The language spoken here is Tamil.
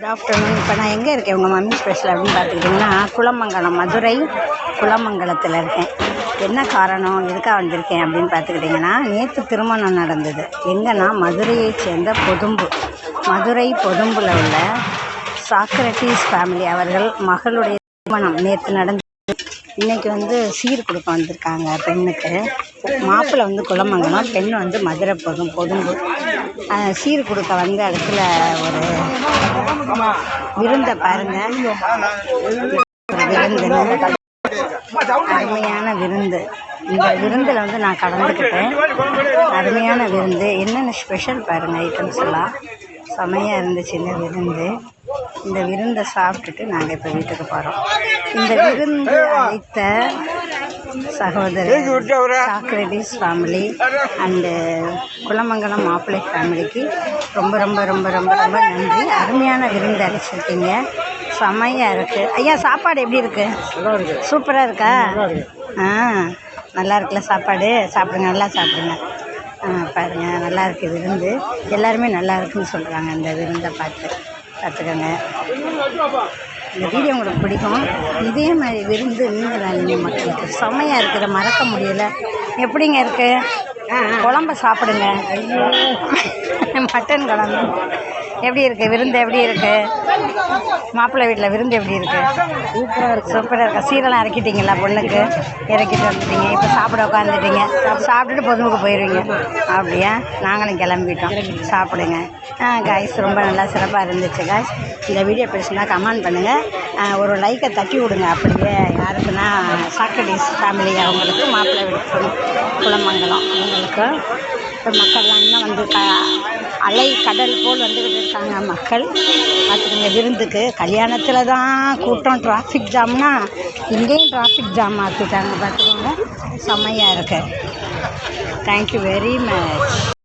Good afternoon. இப்போ நான் எங்கே இருக்கேன் உங்கள் மம்மி ஸ்பெஷல் அப்படின்னு பார்த்துக்கிட்டிங்கன்னா குலமங்கலம், மதுரை குலமங்கலத்தில் இருக்கேன். என்ன காரணம், எதுக்காக வந்திருக்கேன் அப்படின்னு பார்த்துக்கிட்டிங்கன்னா, நேற்று திருமணம் நடந்தது. எங்கன்னா மதுரையைச் சேர்ந்த பொதும்பு, மதுரை பொதும்பில் உள்ள சாக்ரட்டிஸ் ஃபேமிலி அவர்கள் மகளுடைய திருமணம் நேற்று நடந்து இன்றைக்கி சீர் கொடுக்க வந்திருக்காங்க. பெண்ணுக்கு மாப்பிள்ளை குலமங்கலம், பெண் மதுரை பொதும்பு. சீர் கொடுக்க வந்த இடத்துல ஒரு விருந்தை பாருங்கள். ஒரு விருந்துன்னு அருமையான விருந்து. இந்த விருந்தில் நான் கலந்துக்கிட்டேன். அருமையான விருந்து. என்னென்ன ஸ்பெஷல் பாருங்கள், ஐட்டம்ஸ் எல்லாம் செமையாக இருந்துச்சு இந்த விருந்து. இந்த விருந்தை சாப்பிட்டுட்டு நாங்கள் இப்போ வீட்டுக்கு போகிறோம். இந்த விருந்து அழைத்த சகோதரர் சாக்ரட்டிஸ் ஃபேமிலி அண்டு குலமங்கலம் மாப்பிள்ளை ஃபேமிலிக்கு ரொம்ப ரொம்ப ரொம்ப ரொம்ப ரொம்ப நன்றி. அருமையான விருந்து அழைச்சிருக்கீங்க, செமையாக இருக்குது. ஐயா, சாப்பாடு எப்படி இருக்குது? சூப்பராக இருக்கா? நல்லா இருக்குல்ல சாப்பாடு? சாப்பிடுங்க, நல்லா சாப்பிடுங்க. பாருங்கள், நல்லா இருக்குது விருந்து. எல்லாருமே நல்லா இருக்குன்னு சொல்கிறாங்க இந்த விருந்தை பார்த்துக்கோங்க. இந்த வீடியோ உங்களுக்கு பிடிக்கும். இதே மாதிரி விருந்து நீங்கள் மக்களுக்கு செம்மையாக இருக்குது, மறக்க முடியலை. எப்படிங்க இருக்குது? குழம்ப சாப்பிடுங்க. மட்டன் குழம்பு எப்படி இருக்குது? விருந்து எப்படி இருக்குது? மாப்பிள்ளை வீட்டில் விருந்து எப்படி இருக்குது? சூப்பராக இருக்குது. சூப்பராக இருக்கா? சீரெல்லாம் இறக்கிட்டீங்களா? பொண்ணுக்கு இறக்கிட்டு வந்துட்டீங்க. இப்போ சாப்பிட உட்காந்துட்டீங்க. சாப்பிட்டுட்டு பொதுவுக்கு போயிடுவீங்க. அப்படியா? நாங்களும் கிளம்பிட்டோம். சாப்பிடுங்க. காய்ஸ், ரொம்ப நல்லா சிறப்பாக இருந்துச்சு காய்ஸ். இந்த வீடியோ பிடிச்சுன்னா கமெண்ட் பண்ணுங்கள். ஒரு லைக்கை தட்டி விடுங்க. அப்படியே யாருக்குன்னா சாக்ரட்டிஸ் ஃபேமிலி அவங்களுக்கு, மாப்பிள்ளை வீட்டு குலமங்கலம் அவங்களுக்கு. இப்போ மக்கள்லாம் இன்னும் அலை கடல் போல் வந்துக்கிட்டு இருக்காங்க மக்கள். பார்த்துக்கோங்க, விருந்துக்கு. கல்யாணத்தில் தான் கூட்டம், டிராஃபிக் ஜாம்னா இங்கேயும் டிராஃபிக் ஜாம் ஆக்கிட்டாங்க. பார்த்துக்கோங்க, செம்மையாக இருக்குது. Thank you very much.